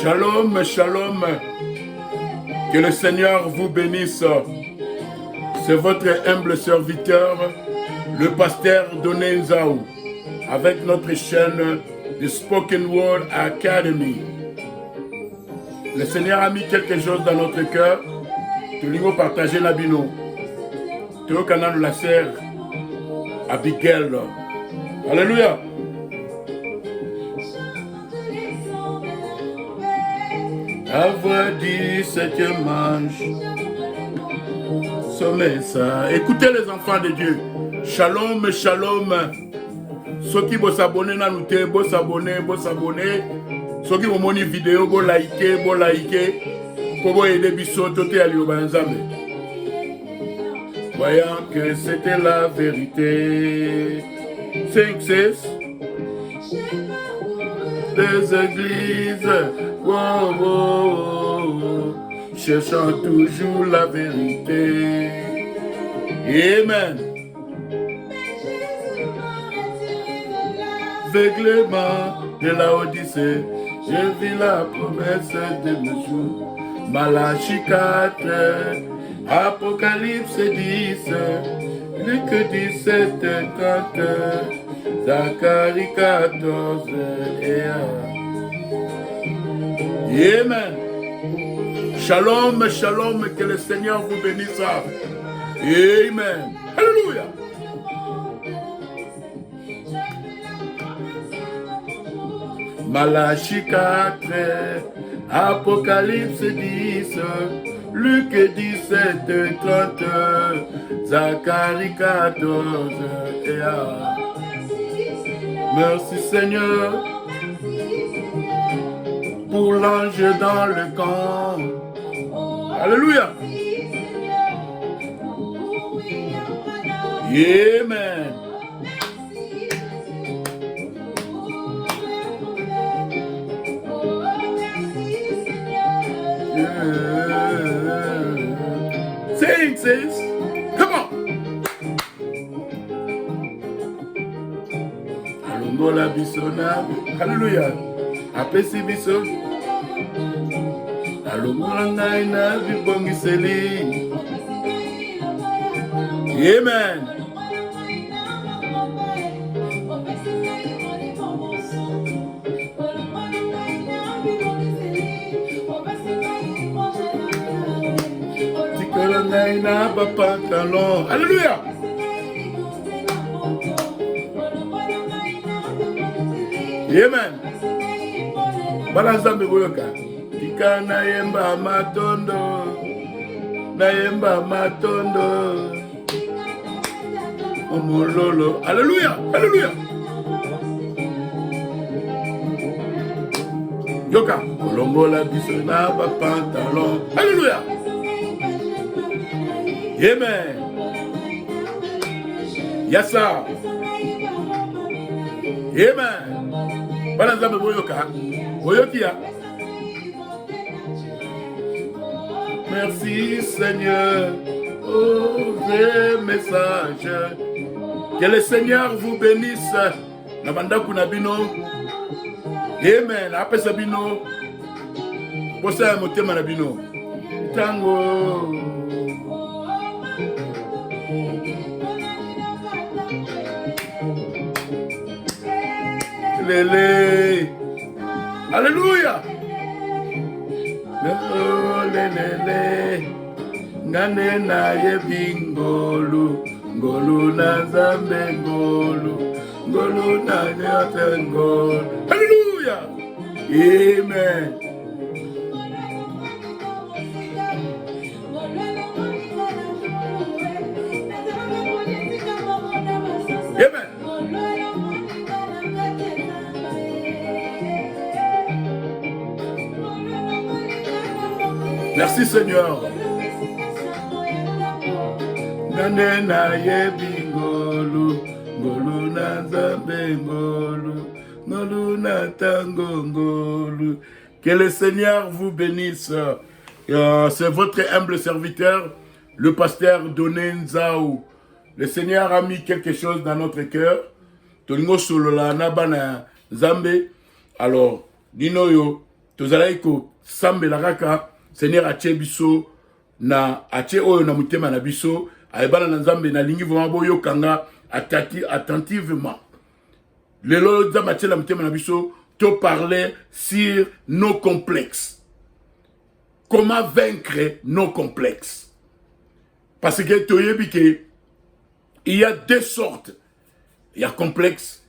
Shalom, shalom. Que le Seigneur vous bénisse. C'est votre humble serviteur, le pasteur Doné Nzaou, avec notre chaîne The Spoken Word Academy. Le Seigneur a mis quelque chose dans notre cœur. Nous allons partager la bino. Tout le canal de la sœur Abigail. Alléluia. Avoir dit ce que mange. Sommet ça. Écoutez les enfants de Dieu. Shalom, shalom. Ceux qui vont s'abonner, vont s'abonner. Ceux qui vont monter vidéo, vont liker. Pour aider Bissot, tout est à l'Ubanzame. Voyant que c'était la vérité. 5-6. Des églises. Wow, wow, wow, cherchant toujours la vérité. Amen. Aveuglement de la Odyssée, je vis la promesse de mes jours. Malachie 4, Apocalypse 10, Luc 17, 30, Zacharie 14 et 1. Amen. Shalom, shalom, que le Seigneur vous bénisse. Amen. Alléluia. Malachie 4, Apocalypse 10, Luc 17, 30, Zacharie 14 et 1. Merci Seigneur pour l'ange dans le camp. Alléluia. Amen. Sing, sis. Come on. Alongola bisona. Alléluia. Apesi biso. Alongola ngai na bibongiseli. Amen. Tikola ngai na bapantalon. Alléluia. Amen. Balanzambe boyoka. Tika nayemba matondo. Omololo. Alléluia. Alléluia. Yoka. Kolongola biso na ba pantalon. Alléluia. Amen. Yassa. Amen. Balanzambe boyoka. Boyokia. Merci Seigneur, oh vrai message. Que le Seigneur vous bénisse. Nabanda kunabino. Amen. Après sabino. Bossa motema nabino. Tango. Lele. Alléluia. Lele. Ngane na yebingolu. Ngolu na zambe ngolu na yote ngolu. Alléluia. Amen. Amen. Merci Seigneur. Ngane na yebingolu. Ngolu na zambe ngolu na tango ngolu. Que le Seigneur vous bénisse. C'est votre humble serviteur, le pasteur Doné Nzaou. Le Seigneur a mis quelque chose dans notre cœur. Tolingo solo la nabana Zambé. Alors, Dinoyo, tozalaki kosambela kaka Seigneur atie biso na atie oyo na mutema na biso ayebana na Nzambe na lingi vraiment boyokanga attentivement lelo Nzambe atie la mutema na biso to parler sur nos complexes. Comment vaincre nos complexes? Parce que toyebi ke il y a deux sortes. Il y a complexe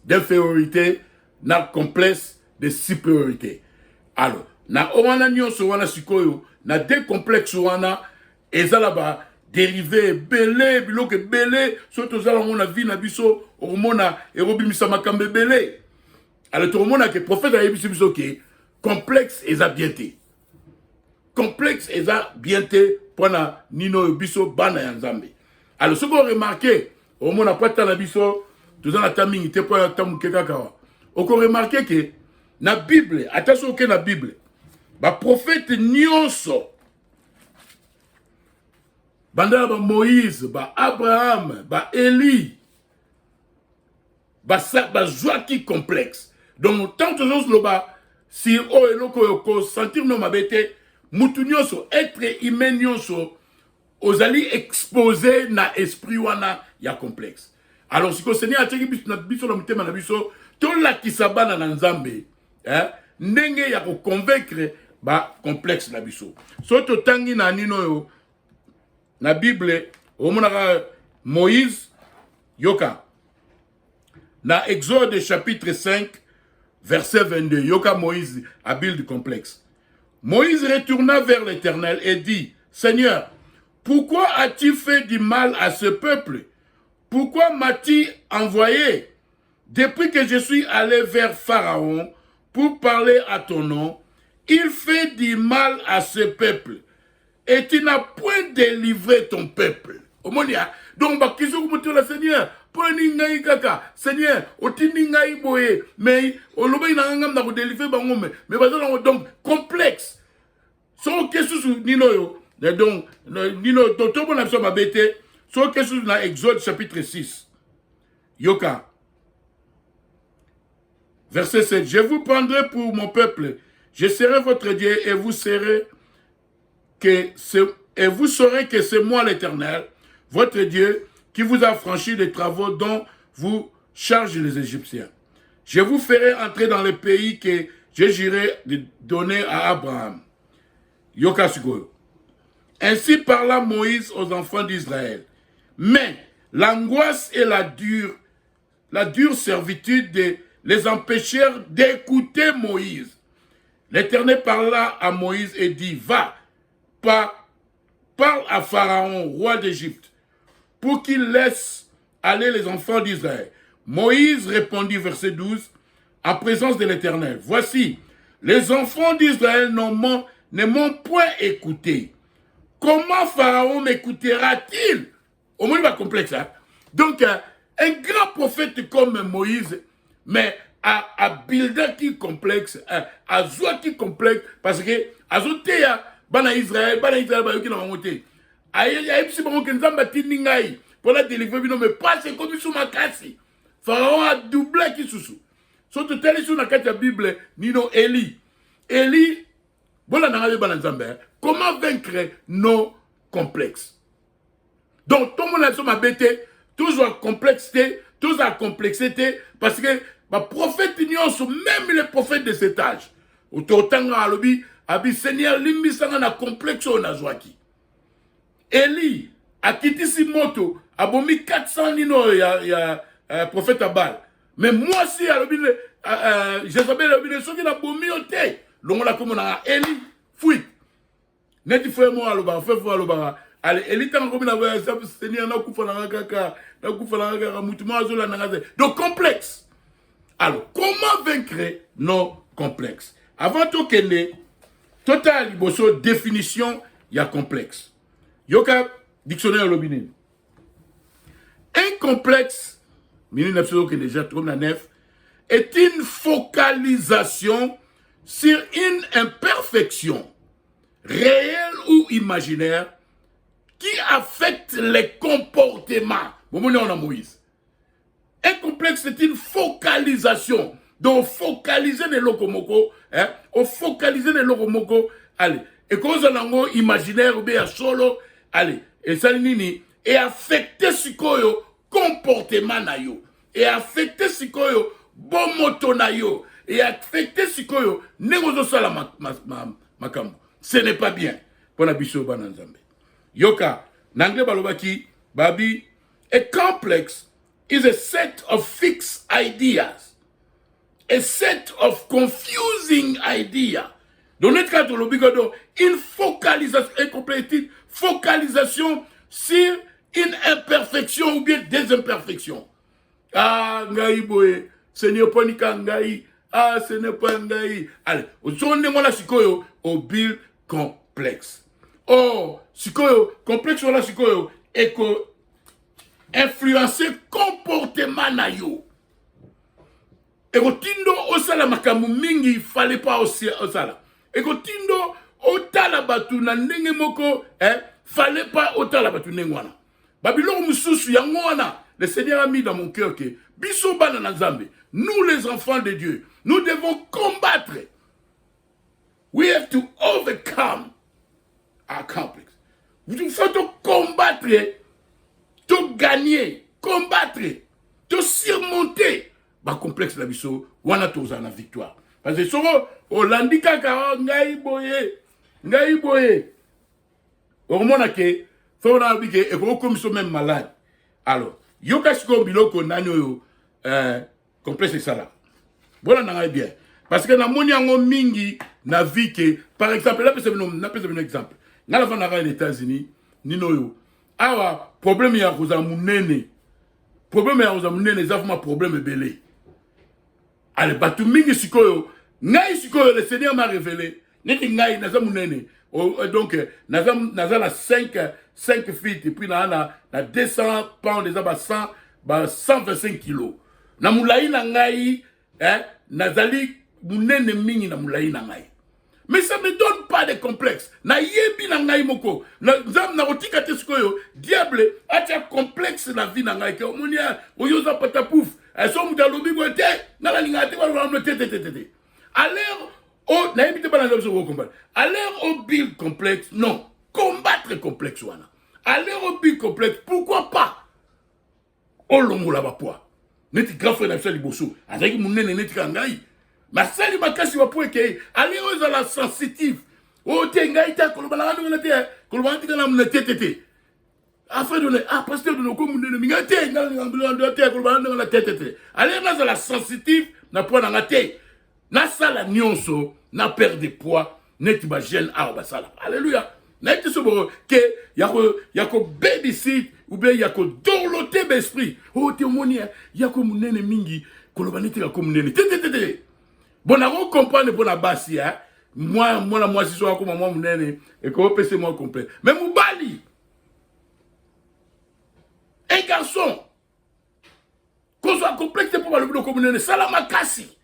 d'infériorité, na complexe de supériorité. Alors, na owana nyonso wana sikoyo, na deux complexes wana ezalaba dérivé belé biloke belé soto zala mona vie na biso hormona erobimisa makambe belé. Alors tout le monde a que prophète a yebisi biso ke complexe eza bienté. Complexe eza bienté pona nino biso bana ya Nzambe. Alors ce qu'on remarqué au monde a pas tant na biso tout na tamingi te pona tamu kekaka. On remarqué que na Bible, attention que na Bible, ba prophète nyonso banda ba Moïse, ba Abraham, ba Élie, ba Joaki complexe. Donc tant que nous loba si o eloko ko sentir no mabete mutu nyonso être humain nyonso ozali exposé na esprit wana ya complexe. Alors si ko Seigneur atiki biso na mutema na biso to la kisabana na Nzambe ndenge ya ko convaincre ba complexe na biso. So to tangi na nino yo na Bible o monaka Moïse yoka na Exode chapitre 5 verset 22, yoka Moïse habile du complexe. Moïse retourna vers l'Éternel et dit, Seigneur, pourquoi as-tu fait du mal à ce peuple? Pourquoi m'as-tu envoyé? Depuis que je suis allé vers Pharaon pour parler à ton nom, il fait du mal à ce peuple et tu n'as point délivré ton peuple. Omonia, donc, le Seigneur, Seigneur, mais donc complexe. Son question nino donc nino docteur bon abso mabete, son question dans Exode chapitre 6. Yoka. Verset 7. Je vous prendrai pour mon peuple, je serai votre Dieu et vous saurez que c'est moi l'Éternel, votre Dieu, qui vous a franchi les travaux dont vous chargez les Égyptiens. Je vous ferai entrer dans le pays que je jurai de donner à Abraham. Yokasugo. Ainsi parla Moïse aux enfants d'Israël. Mais l'angoisse et la dure servitude les empêchèrent d'écouter Moïse. L'Éternel parla à Moïse et dit, va, parle à Pharaon, roi d'Égypte, pour qu'il laisse aller les enfants d'Israël. Moïse répondit, verset 12, en présence de l'Éternel. Voici, les enfants d'Israël ne m'ont point écouté. Comment Pharaon m'écoutera-t-il? Au moins, il va complexe. Hein? Donc, un grand prophète comme Moïse, mais à Bilda qui complexe, à Zoa qui complexe, parce que à Zotéa, bana Israël, ba yoki na monté. Aïe, si bon que Nzamba tiningai pour la délivrer, mais pas c'est comme sous ma casse. Pharaon a doublé qui sous. Surtout tel sur la carte de la Bible, Nino Élie. Élie, voilà n'a pas Nzamba. Comment vaincre nos complexes? Donc, tout le monde a son abété, toujours complexité, toujours complexité, parce que ma prophète ignore même les prophètes de cet âge. Autant à l'obi, abi Seigneur, l'imbissanga na complexe na joaki. Élie, a quitté si moto, a bomi 400 nino ya prophète Abal. Mais moi aussi, à l'obi, Jézabel, l'obi, ceux qui n'a bomi au thé, l'on l'a comme on a Élie, fouille. N'est-ce pas moi, l'oba, fait voir l'oba. Allez, Élie, tant qu'on a Seigneur, n'a pas donc complexe. Alors, comment vaincre nos complexes? Avant tout qu'il total bosso définition, il y a complexe. Yoka dictionnaire lobinin. Un complexe, est une focalisation sur une imperfection réelle ou imaginaire qui affecte les comportements. Moïse. Un complexe, c'est une focalisation. Donc, focaliser les locomoko, hein, focaliser les locomoko, allez. Et quand vous avez imaginaire ou bien solo, allez. Et ça, nini, et affecter ce koyo, comportement na yo. Et affecter ce koyo, bon moto na yo. Et affecter ce koyo, négozo sala makambo. Ce n'est pas bien. Pour la biso bananzambe. Yoka, nangle balobaki, babi, a complex is a set of fixed ideas. A set of confusing ideas. Dans notre cas, une focalisation sur une imperfection ou bien des imperfections. Ah, ngai boye, ce n'est pas ni kangai. Ah, ce n'est pas ngai. Allez, on est sikoyo au build complexe. Oh, sikoyo, complexe wala sikoyo, et que influencer comportement na yo. Et que tindo osala makamu mingi, il fallait pas aussi osala. Et que tindo otala batu na ndenge moko, fallait pas otala batu nengwana. Babylon mususu yangwana. Le Seigneur a mis dans mon cœur que biso bana na Nzambe, nous les enfants de Dieu, nous devons combattre. We have to overcome our complex. Il faut combattre, te gagner, combattre, te surmonter. Ba complexe la biso, wana toza na victoire. Parce que soro olandika ka ngai boye. Au moment que faut na bike et comme sont même malade. Alors, yoka siko biloko nanyo yo complexe ça là. Voilà na bien. Parce que na moni yango mingi na vie que par exemple là peut un exemple. Na la fana les États-Unis, nino yo. Awa problème ya koza munene. Problème ya koza munene za fuma problème belé. Allez, batu mingi sikoyo, ngai sikoyo, le Seigneur m'a révélé, neti ngai naza munene, donc naza la 5 feet, et puis na 200 pounds, déjà 125 kilos. Na moulaï na ngai, nazali munene mingi na moulaï na ngai. Mais ça ne me donne pas de complexe. Na yebi na ngai moko, na rotika te sikoyo, diable, atia complexe na vie na ngai, ke omonia, oyoza patapouf. Alors, au build complexe, non. Combattre complexe, wana. Aller au build complexe, pourquoi pas? Oh, l'homme la poids. Neti grand frère n'a liboso. Avec mon nene neti kangai. Ma sali makasi wa poe ke. Aller aux la sensitive. Oh, tengai ta kolobana na te. Kolobana tika na mne tete. Afin de pasteur de nos communes, allez, dans la sensitive, n'a pas dans la tête. N'a ça la nyonso, n'a perd de poids, n'est pas gêne arba sala. Alléluia. N'a été ce que yako babysit, ou bien yako dorloté d'esprit. Oh, témoignage, yako mounene mingi, kolobanite la commune. Bon, on comprend pour la basse, hein. Moi, si je suis comme moi, mounene, et qu'on peut se moi complet. Mais moubali. Un garçon, qu'on soit complexe pour le boulot communal, salamakasi.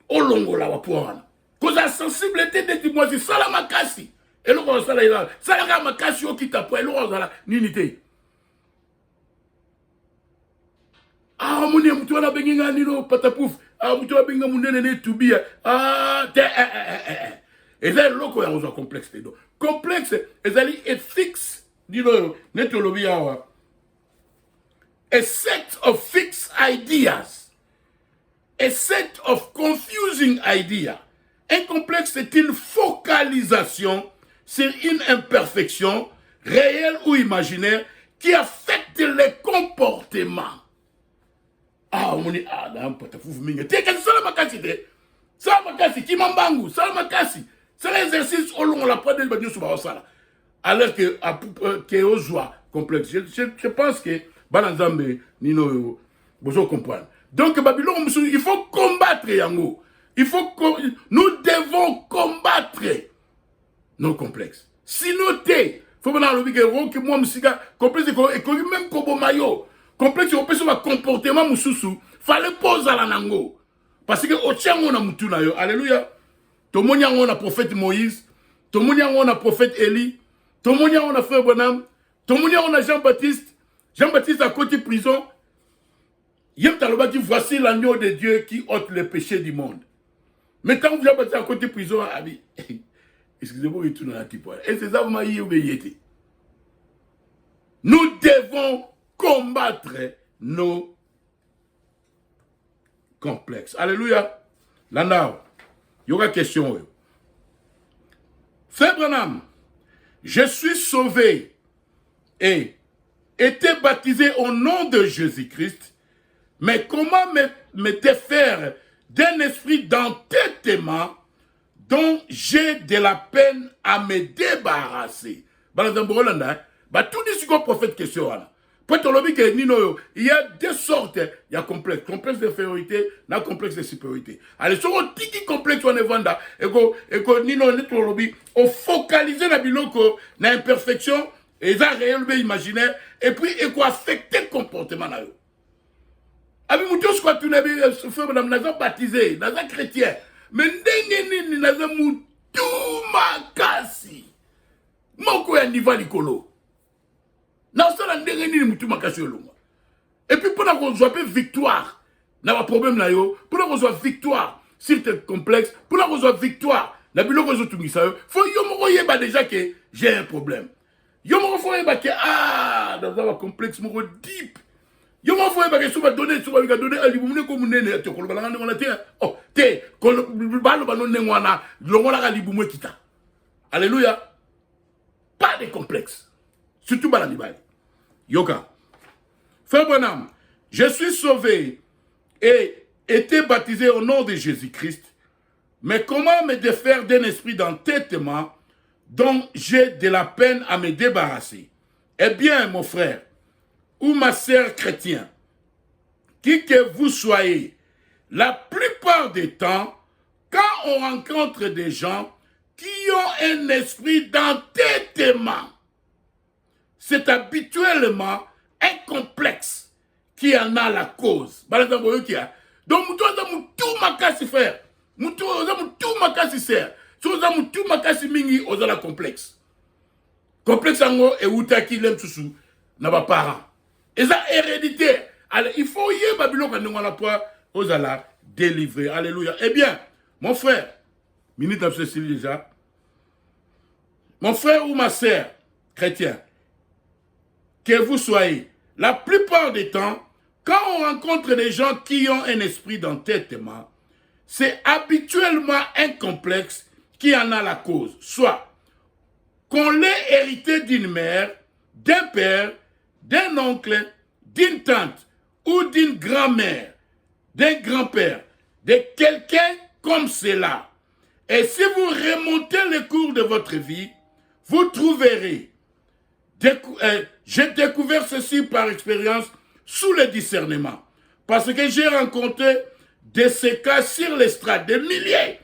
Au longo la wapuana. Qu'on soit sensibilité de moi, c'est salamakasi. Et le roi salaïla, salamakasi au qui t'apprend, et le roi la n'unité. Ah, mon dieu, tu as benga nino patapouf. Ah, tu as benga mon nene tubia. Ah, et là, le loco, il y a un complexe. Complexe, et fixe, dis-le, netolobia. A set of fixed ideas, a set of confusing ideas. Un complexe est une focalisation sur une imperfection, réelle ou imaginaire, qui affecte les comportements. Ah, on dit, ah, d'un patafouf mingue. T'es qu'est-ce que ça la makasi, qui m'embangu, ça la makasi. C'est l'exercice au long de la pointe de l'Église sur la alors que aux joies complexes. Je pense que Banazambe, Nino, vous comprenez. Donc, Babylone, il faut combattre Yango. Nous devons combattre nos complexes. Sinon, il faut que moi, complexe, et même Kobo Mayo, complexe, on peut se voir comportement, Moussoussou, fallait poser à la nango. Parce que, au tien, on a Moutouna, alléluia. Tout le monde a prophète Moïse, tout le monde a prophète Élie, tout le monde a frère Bonham, tout le monde a Jean-Baptiste. Jean-Baptiste à côté prison. Yem Taloba dit, voici l'agneau de Dieu qui ôte le péché du monde. Mais quand vous avez passé à côté de prison, excusez-moi, il tourne à petit point. Et c'est ça, vous m'avez dit. Nous devons combattre nos complexes. Alléluia. Là, il y aura question. Frère Branham, je suis sauvé et été baptisé au nom de Jésus-Christ, mais comment me défaire d'un esprit d'entêtement dont j'ai de la peine à me débarrasser? Tout dit sur le prophète question. Il y a deux sortes. Il y a complexe. Complexe d'infériorité, il complexe de supériorité. Allez, sur le petit complexe, on est vanda. Et on focalise la biloko, la imperfection, et ça réel, imaginaire, et puis, et quoi affecter le comportement. Abi muto ce que tu n'as fait, madame, n'a baptisé, n'a chrétien. Mais n'a mutu makasi. Moko ya niva likolo. N'a ça la ndenge mutu makasi olonga. Et puis pour qu'on soit victoire, n'a pas problème là yo. Pour qu'on soit victoire sur tes complexes, pour qu'on soit victoire, n'a biloko zo tumisa yo. Faut yo moko yeba déjà que j'ai un problème. Yo moko faut yeba que dans un complexe moko deep. Yo m'a fait parce que souvent donner à l'ibumune comme nene te kolo balanga ngona te oh te kolo balo balo ngwana longola ka libumwe kita. Alléluia. Pas de complexe. Surtout balani bali. Yoka. Frère Branham, je suis sauvé et été baptisé au nom de Jésus-Christ. Mais comment me défaire d'un esprit d'entêtement dont j'ai de la peine à me débarrasser? Eh bien, mon frère, ou ma sœur chrétien, qui que vous soyez, la plupart des temps, quand on rencontre des gens qui ont un esprit d'entêtement, c'est habituellement un complexe qui en a la cause. Donc, tout makasi frère, tout makasi sœur, tout makasi mingi aux la complexe. Complexe ango et outaki lem susu na ba parents. Et ça, hérédité. Alors, il faut y aller, Babylone, quand on a pas aux ala délivrer. Alléluia. Eh bien, mon frère, minute de ceci déjà. Mon frère ou ma sœur, chrétien, que vous soyez, la plupart des temps, quand on rencontre des gens qui ont un esprit d'entêtement, c'est habituellement un complexe qui en a la cause. Soit qu'on l'ait hérité d'une mère, d'un père, d'un oncle, d'une tante ou d'une grand-mère, d'un grand-père, de quelqu'un comme cela. Et si vous remontez le cours de votre vie, vous trouverez, j'ai découvert ceci par expérience sous le discernement, parce que j'ai rencontré de ces cas sur l'estrade, des milliers,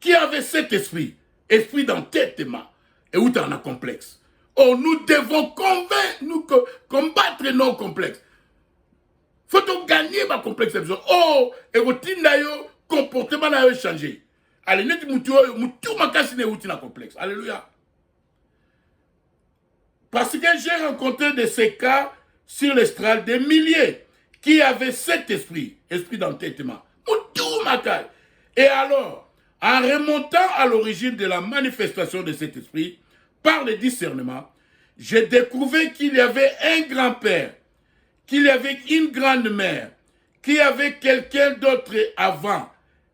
qui avaient cet esprit d'entêtement, et où tu en as complexe. Oh, nous devons combattre nos complexes. Faut gagner ma complexe. Oh, et vous comportement n'a changé. Allez, net mutu makasi ne uti na complexe. Alléluia. Parce que j'ai rencontré de ces cas sur l'estrade des milliers qui avaient cet esprit d'entêtement. Mutu makasi. Et alors, en remontant à l'origine de la manifestation de cet esprit, par le discernement, j'ai découvert qu'il y avait un grand-père, qu'il y avait une grand-mère, qu'il y avait quelqu'un d'autre avant.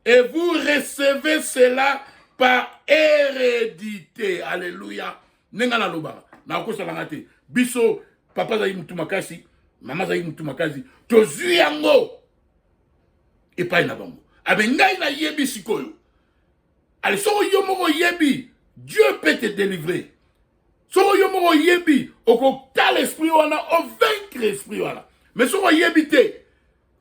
Et vous recevez cela par hérédité. Alléluia. Nengana loba. Na ko salangate. Biso papa za mutu makasi, mama za mutu makasi. Tozui yango. Et pas na bango. Abengai na yebi sikoyo. Allez, so yomoko yebi, Dieu peut te délivrer. So yomoko yebi, oko tal esprit wana, o vaincre esprit wana. Mais so yebi te,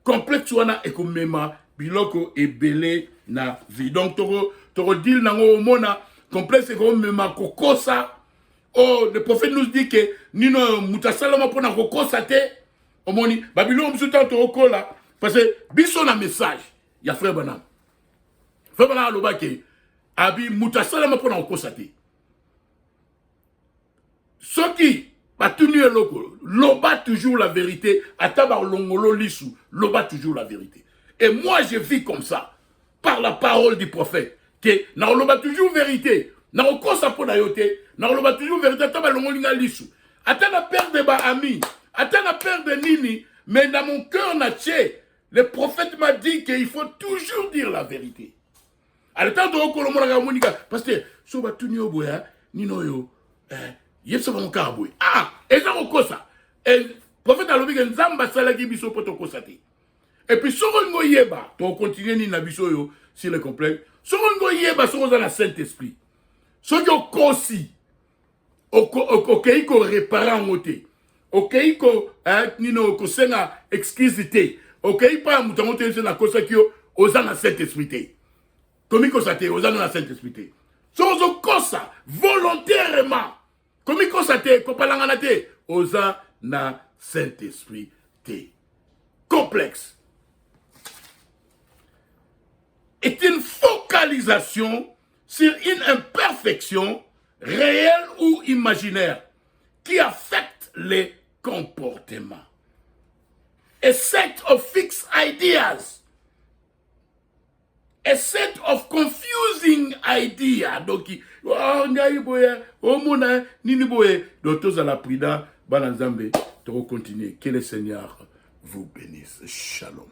complexe wana eko mema, biloko ebele na vie. Donc toro dil nango mona, complexe eko mema kokosa. Oh, le prophète nous dit que nino mutasalama pona kokosa te. Omoni, Babylone msuta to okola. Parce que biso na message, ya frère Branham. Frère Branham alobake, abi mutasalama pona okosate. Soki Batunu eloko. Loba toujours la vérité. Atabar longolo lisu. Loba toujours la vérité. Et moi, je vis comme ça. Par la parole du prophète. Que na loba toujours vérité. Na okosa po na yote. Na loba toujours vérité. Atabar longolo linga lisu. Ata na père de ba ami. Ata na père de nini. Mais dans mon cœur, le prophète m'a dit qu'il faut toujours dire la vérité. À l'état de Okolomonaga, parce que so batuni oboya, nino yo, yepsa mon carboy. Ah, et ça okosa. Et le prophète a l'obligé nzamba salaki biso poto kosati. Et puis sorongo yeba, to continuer ni na biso yo sur le complexe. Sorongo yeba sorongo dans la Saint-Esprit. Soyo kosi. Okeiko réparer en ôté. Okeiko nino kosenga exquisité. Okeipa mutangote na kosa kio ozana Saint-Esprit. Comme il aux années de la Saint-Esprit. Sans kosa, volontairement. Comme il constate, kopalanganate, aux années de Saint-Esprit. Complexe. Est une focalisation sur une imperfection réelle ou imaginaire qui affecte les comportements. A set of fixed ideas. A set of confusing ideas. Donc, oh, ngaïboye, oh, mona, niniboye. Donc, tous à la prida, bananzambe, tu continuer. Que le Seigneur vous bénisse. Shalom.